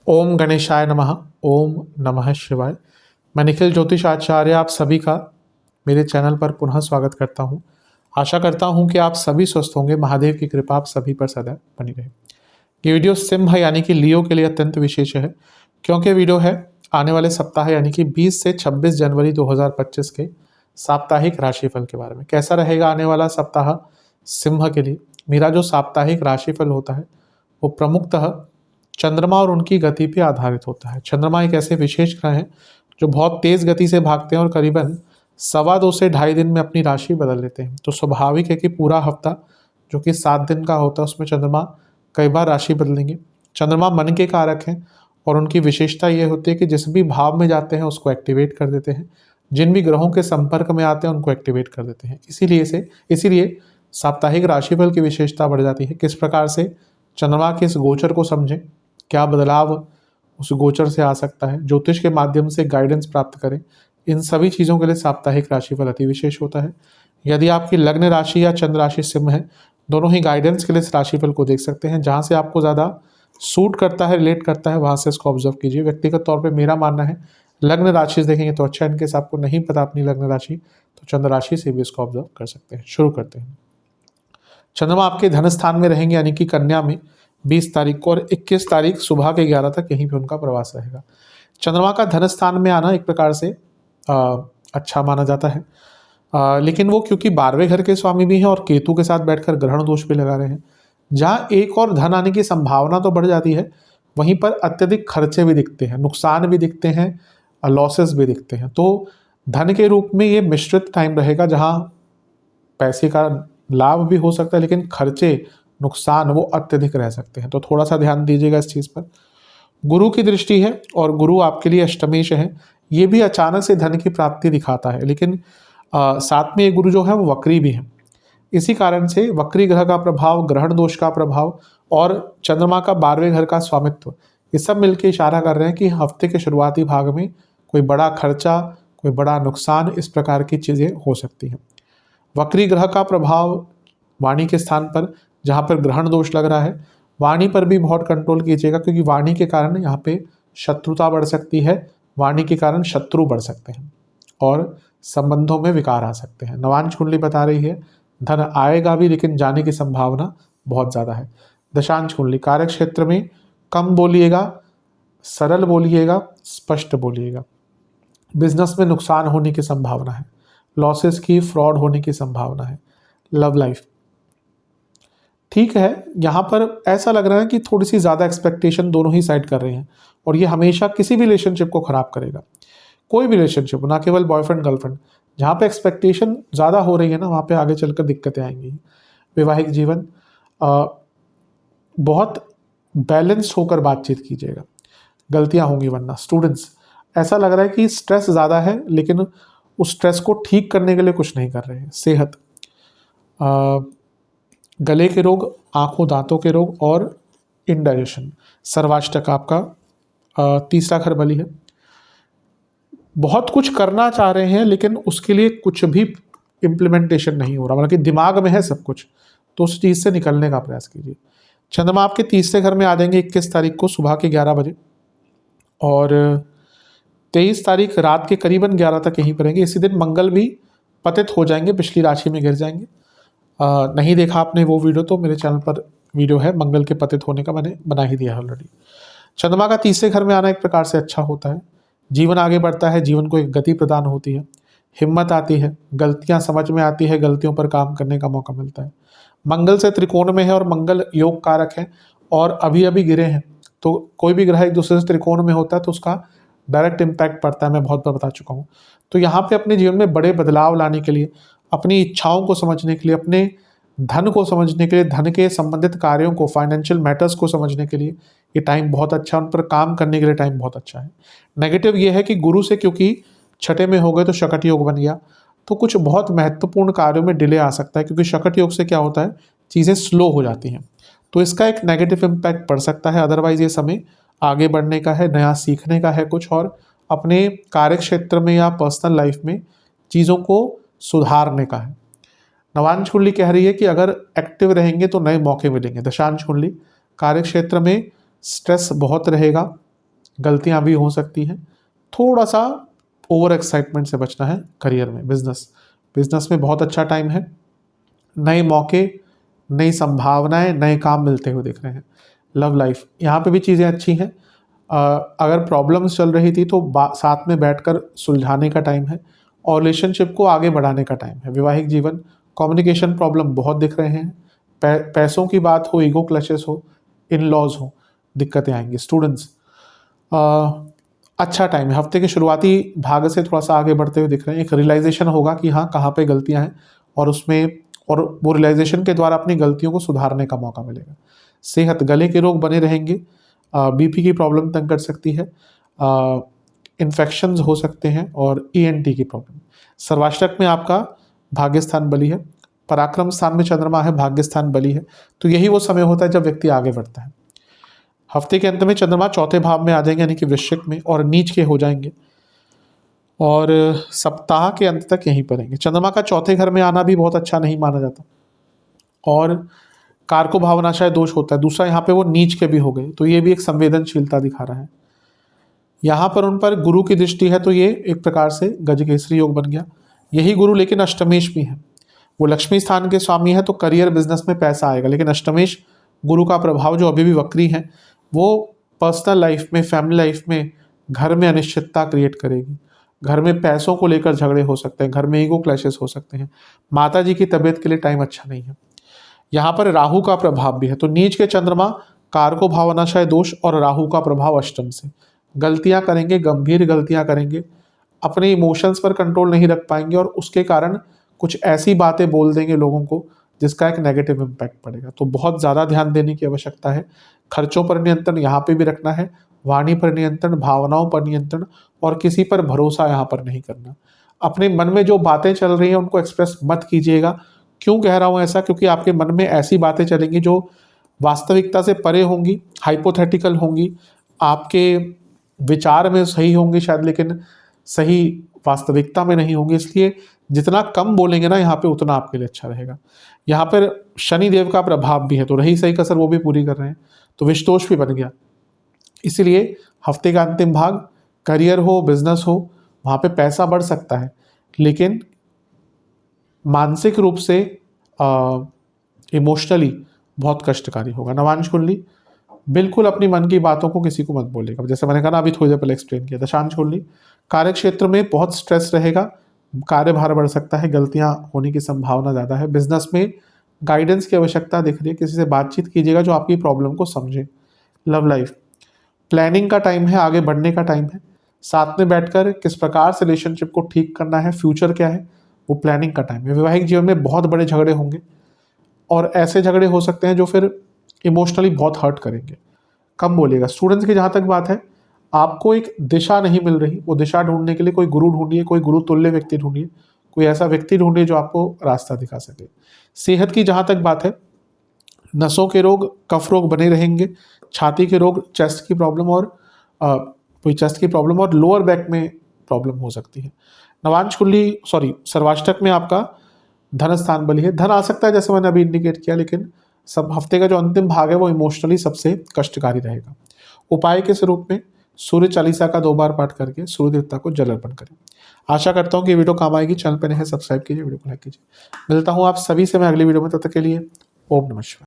ओम गणेशाय नमः। ओम नमः शिवाय। मैं निखिल ज्योतिष आचार्य आप सभी का मेरे चैनल पर पुनः स्वागत करता हूं। आशा करता हूं कि आप सभी स्वस्थ होंगे। महादेव की कृपा आप सभी पर सदैव बनी रहे। ये वीडियो सिंह यानी कि लियो के लिए अत्यंत विशेष है, क्योंकि वीडियो है आने वाले सप्ताह यानी कि 20 से 26 जनवरी 2025 के साप्ताहिक राशिफल के बारे में। कैसा रहेगा आने वाला सप्ताह सिंह के लिए। मेरा जो साप्ताहिक राशिफल होता है वो प्रमुखतः चंद्रमा और उनकी गति पे आधारित होता है। चंद्रमा एक ऐसे विशेष ग्रह हैं जो बहुत तेज गति से भागते हैं और करीबन 2.25 से 2.5 दिन में अपनी राशि बदल लेते हैं। तो स्वाभाविक है कि पूरा हफ्ता जो कि 7 दिन का होता है उसमें चंद्रमा कई बार राशि बदलेंगे। चंद्रमा मन के कारक हैं और उनकी विशेषता ये होती है कि जिस भी भाव में जाते हैं उसको एक्टिवेट कर देते हैं, जिन भी ग्रहों के संपर्क में आते हैं उनको एक्टिवेट कर देते हैं। इसीलिए साप्ताहिक राशिफल की विशेषता बढ़ जाती है। किस प्रकार से चंद्रमा के इस गोचर को समझें, क्या बदलाव उस गोचर से आ सकता है, ज्योतिष के माध्यम से गाइडेंस प्राप्त करें, इन सभी चीज़ों के लिए साप्ताहिक राशिफल अति विशेष होता है। यदि आपकी लग्न राशि या चंद्र राशि सिंह है, दोनों ही गाइडेंस के लिए इस राशिफल को देख सकते हैं। जहाँ से आपको ज़्यादा सूट करता है, रिलेट करता है, वहाँ से इसको ऑब्जर्व कीजिए। व्यक्तिगत तौर पर मेरा मानना है लग्न राशि से देखेंगे तो अच्छा। इनकेस आपको नहीं पता अपनी लग्न राशि तो चंद्र राशि से भी इसको ऑब्जर्व कर सकते हैं। शुरू करते हैं। चंद्रमा आपके धन स्थान में रहेंगे यानी कि कन्या में 20 तारीख को और 21 तारीख सुबह के 11 तक यहीं पे उनका प्रवास रहेगा। चंद्रमा का धन स्थान में आना एक प्रकार से अच्छा माना जाता है, लेकिन वो क्योंकि 12वें घर के स्वामी भी हैं और केतु के साथ बैठकर ग्रहण दोष भी लगा रहे हैं, जहाँ एक और धन आने की संभावना तो बढ़ जाती है, वहीं पर अत्यधिक खर्चे भी दिखते हैं, नुकसान भी दिखते हैं, लॉसेस भी दिखते हैं। तो धन के रूप में ये मिश्रित टाइम रहेगा, जहाँ पैसे का लाभ भी हो सकता है लेकिन खर्चे नुकसान वो अत्यधिक रह सकते हैं। तो थोड़ा सा ध्यान दीजिएगा इस चीज़ पर। गुरु की दृष्टि है और गुरु आपके लिए अष्टमेश है। ये भी अचानक से धन की प्राप्ति दिखाता है, लेकिन साथ में ये गुरु जो है वो वक्री भी है। इसी कारण से वक्री ग्रह का प्रभाव, ग्रहण दोष का प्रभाव और चंद्रमा का 12वें घर का स्वामित्व, ये सब मिलकर इशारा कर रहे हैं कि हफ्ते के शुरुआती भाग में कोई बड़ा खर्चा, कोई बड़ा नुकसान, इस प्रकार की चीज़ें हो सकती हैं। वक्री ग्रह का प्रभाव वाणी के स्थान पर, जहाँ पर ग्रहण दोष लग रहा है, वाणी पर भी बहुत कंट्रोल कीजिएगा, क्योंकि वाणी के कारण यहाँ पे शत्रुता बढ़ सकती है। वाणी के कारण शत्रु बढ़ सकते हैं और संबंधों में विकार आ सकते हैं। नवांश कुंडली बता रही है धन आएगा भी, लेकिन जाने की संभावना बहुत ज़्यादा है। दशांश कुंडली कार्य क्षेत्र में कम बोलिएगा, सरल बोलिएगा, स्पष्ट बोलिएगा। बिजनेस में नुकसान होने की संभावना है, लॉसेस की, फ्रॉड होने की संभावना है। लव लाइफ ठीक है, यहाँ पर ऐसा लग रहा है कि थोड़ी सी ज़्यादा एक्सपेक्टेशन दोनों ही साइड कर रहे हैं और ये हमेशा किसी भी रिलेशनशिप को ख़राब करेगा। कोई भी रिलेशनशिप, ना केवल बॉयफ्रेंड गर्लफ्रेंड, जहाँ पे एक्सपेक्टेशन ज़्यादा हो रही है ना, वहाँ पे आगे चलकर दिक्कतें आएंगी। वैवाहिक जीवन बहुत बैलेंस्ड होकर बातचीत कीजिएगा, गलतियाँ होंगी वरना। स्टूडेंट्स, ऐसा लग रहा है कि स्ट्रेस ज़्यादा है लेकिन उस स्ट्रेस को ठीक करने के लिए कुछ नहीं कर रहे हैं। सेहत, गले के रोग, आँखों दांतों के रोग और इंडाइजेशन। सर्वाष्टक आपका तीसरा घर बली है। बहुत कुछ करना चाह रहे हैं लेकिन उसके लिए कुछ भी इम्प्लीमेंटेशन नहीं हो रहा, मतलब कि दिमाग में है सब कुछ, तो उस चीज़ से निकलने का प्रयास कीजिए। चंद्रमा आपके तीसरे घर में आ जाएंगे 21 तारीख को सुबह के 11 बजे और 23 तारीख रात के करीबन 11 तक यहीं पर रहेंगे। इसी दिन मंगल भी पतित हो जाएंगे, पिछली राशि में गिर जाएंगे। नहीं देखा आपने वो वीडियो तो मेरे चैनल पर वीडियो है मंगल के पतित होने का, मैंने बना ही दिया है ऑलरेडी। चंद्रमा का तीसरे घर में आना एक प्रकार से अच्छा होता है। जीवन आगे बढ़ता है, जीवन को एक गति प्रदान होती है, हिम्मत आती है, गलतियां समझ में आती है, गलतियों पर काम करने का मौका मिलता है। मंगल से त्रिकोण में है और मंगल योग कारक है और अभी अभी गिरे हैं, तो कोई भी ग्रह एक दूसरे से त्रिकोण में होता है तो उसका डायरेक्ट इम्पैक्ट पड़ता है, मैं बहुत बार बता चुका हूँ। तो यहाँ पे अपने जीवन में बड़े बदलाव लाने के लिए, अपनी इच्छाओं को समझने के लिए, अपने धन को समझने के लिए, धन के संबंधित कार्यों को, फाइनेंशियल मैटर्स को समझने के लिए ये टाइम बहुत अच्छा है, उन पर काम करने के लिए टाइम बहुत अच्छा है। नेगेटिव ये है कि गुरु से क्योंकि छठे में हो गए तो शकट योग बन गया, तो कुछ बहुत महत्वपूर्ण कार्यों में डिले आ सकता है, क्योंकि शकट योग से क्या होता है, चीज़ें स्लो हो जाती हैं, तो इसका एक नेगेटिव इम्पैक्ट पड़ सकता है। अदरवाइज ये समय आगे बढ़ने का है, नया सीखने का है कुछ, और अपने कार्य क्षेत्र में या पर्सनल लाइफ में चीज़ों को सुधारने का है। नवांश कुंडली कह रही है कि अगर एक्टिव रहेंगे तो नए मौके मिलेंगे। दशांश कुंडली कार्य क्षेत्र में स्ट्रेस बहुत रहेगा, गलतियां भी हो सकती हैं, थोड़ा सा ओवर एक्साइटमेंट से बचना है। करियर में, बिजनेस में बहुत अच्छा टाइम है, नए मौके, नई संभावनाएं, नए काम मिलते हुए दिख रहे हैं। लव लाइफ, यहाँ पे भी चीज़ें अच्छी हैं। अगर प्रॉब्लम्स चल रही थी तो साथ में बैठकर सुलझाने का टाइम है और रिलेशनशिप को आगे बढ़ाने का टाइम है। वैवाहिक जीवन, कम्युनिकेशन प्रॉब्लम बहुत दिख रहे हैं, पैसों की बात हो, ईगो क्लैशेस हो, इन लॉज हो, दिक्कतें आएंगी। स्टूडेंट्स, अच्छा टाइम है। हफ्ते के शुरुआती भाग से थोड़ा सा आगे बढ़ते हुए दिख रहे हैं। एक रियलाइजेशन होगा कि हाँ, कहाँ पे गलतियाँ हैं और वो रियलाइजेशन के द्वारा अपनी गलतियों को सुधारने का मौका मिलेगा। सेहत, गले के रोग बने रहेंगे, बीपी की प्रॉब्लम तंग कर सकती है, इन्फेक्शंस हो सकते हैं और ईएनटी की प्रॉब्लम। सर्वाष्टक में आपका भाग्य स्थान बली है, पराक्रम स्थान में चंद्रमा है, भाग्य स्थान बली है, तो यही वो समय होता है जब व्यक्ति आगे बढ़ता है। हफ्ते के अंत में चंद्रमा चौथे भाव में आ जाएंगे यानी कि वृश्चिक में, और नीच के हो जाएंगे और सप्ताह के अंत तक यहीं पर रहेंगे। चंद्रमा का चौथे घर में आना भी बहुत अच्छा नहीं माना जाता और कारको भावनाशय दोष होता है। दूसरा, यहाँ पे वो नीच के भी हो गए, तो ये भी एक संवेदनशीलता दिखा रहा है। यहाँ पर उन पर गुरु की दृष्टि है, तो ये एक प्रकार से गजकेसरी योग बन गया। यही गुरु लेकिन अष्टमेश भी है, वो लक्ष्मी स्थान के स्वामी है, तो करियर बिजनेस में पैसा आएगा। लेकिन अष्टमेश गुरु का प्रभाव जो अभी भी वक्री है, वो पर्सनल लाइफ में, फैमिली लाइफ में, घर में अनिश्चितता क्रिएट करेगी। घर में पैसों को लेकर झगड़े हो सकते हैं, घर में ईगो क्लैशेस हो सकते हैं, माता जी की तबीयत के लिए टाइम अच्छा नहीं है। यहाँ पर राहु का प्रभाव भी है, तो नीच के चंद्रमा, कारको भावनाशय दोष और राहु का प्रभाव अष्टम से। गलतियां करेंगे, गंभीर गलतियां करेंगे, अपने इमोशंस पर कंट्रोल नहीं रख पाएंगे और उसके कारण कुछ ऐसी बातें बोल देंगे लोगों को जिसका एक नेगेटिव इम्पैक्ट पड़ेगा। तो बहुत ज़्यादा ध्यान देने की आवश्यकता है। खर्चों पर नियंत्रण यहाँ पे भी रखना है, वाणी पर नियंत्रण, भावनाओं पर नियंत्रण, और किसी पर भरोसा यहाँ पर नहीं करना। अपने मन में जो बातें चल रही हैं उनको एक्सप्रेस मत कीजिएगा। क्यों कह रहा हूँ ऐसा? क्योंकि आपके मन में ऐसी बातें चलेंगी जो वास्तविकता से परे होंगी, हाइपोथेटिकल होंगी, आपके विचार में सही होंगी शायद, लेकिन सही वास्तविकता में नहीं होंगी। इसलिए जितना कम बोलेंगे ना यहाँ पे, उतना आपके लिए अच्छा रहेगा। यहाँ पर शनि देव का प्रभाव भी है, तो रही सही कसर वो भी पूरी कर रहे हैं, तो विषदोष भी बन गया। इसीलिए हफ्ते का अंतिम भाग, करियर हो, बिजनेस हो, वहाँ पे पैसा बढ़ सकता है, लेकिन मानसिक रूप से इमोशनली बहुत कष्टकारी होगा। नवांश कुंडली, बिल्कुल अपनी मन की बातों को किसी को मत बोलेगा, जैसे मैंने कहा ना अभी थोड़ी देर पहले एक्सप्लेन किया। दशांश कुंडली, कार्य क्षेत्र में बहुत स्ट्रेस रहेगा, कार्यभार बढ़ सकता है, गलतियां होने की संभावना ज़्यादा है। बिजनेस में गाइडेंस की आवश्यकता दिख रही है, किसी से बातचीत कीजिएगा जो आपकी प्रॉब्लम को समझे। लव लाइफ, प्लानिंग का टाइम है, आगे बढ़ने का टाइम है, साथ में बैठकर किस प्रकार से रिलेशनशिप को ठीक करना है, फ्यूचर क्या है, वो प्लानिंग का टाइम है। वैवाहिक जीवन में बहुत बड़े झगड़े होंगे और ऐसे झगड़े हो सकते हैं जो फिर इमोशनली बहुत हर्ट करेंगे। कम बोलिएगा। स्टूडेंट्स की जहाँ तक बात है, आपको एक दिशा नहीं मिल रही, वो दिशा ढूंढने के लिए कोई गुरु ढूंढिए, कोई गुरु तुल्य व्यक्ति ढूंढिए, कोई ऐसा व्यक्ति ढूंढिए जो आपको रास्ता दिखा सके। सेहत की जहाँ तक बात है, नसों के रोग, कफ रोग बने रहेंगे, छाती के रोग, चेस्ट की प्रॉब्लम और लोअर बैक में प्रॉब्लम हो सकती है। नवांश कुंडली सर्वाष्टक में आपका धन स्थान बली है, धन आ सकता है जैसे मैंने अभी इंडिकेट किया, लेकिन सब हफ्ते का जो अंतिम भाग है वो इमोशनली सबसे कष्टकारी रहेगा। उपाय के स्वरूप में सूर्य चालीसा का 2 बार पाठ करके सूर्य देवता को जल अर्पण करें। आशा करता हूँ कि वीडियो काम आएगी। चैनल पर नए हैं, सब्सक्राइब कीजिए, वीडियो को लाइक कीजिए। मिलता हूँ आप सभी से मैं अगली वीडियो में, तब तक के लिए ओम नमः शिवाय।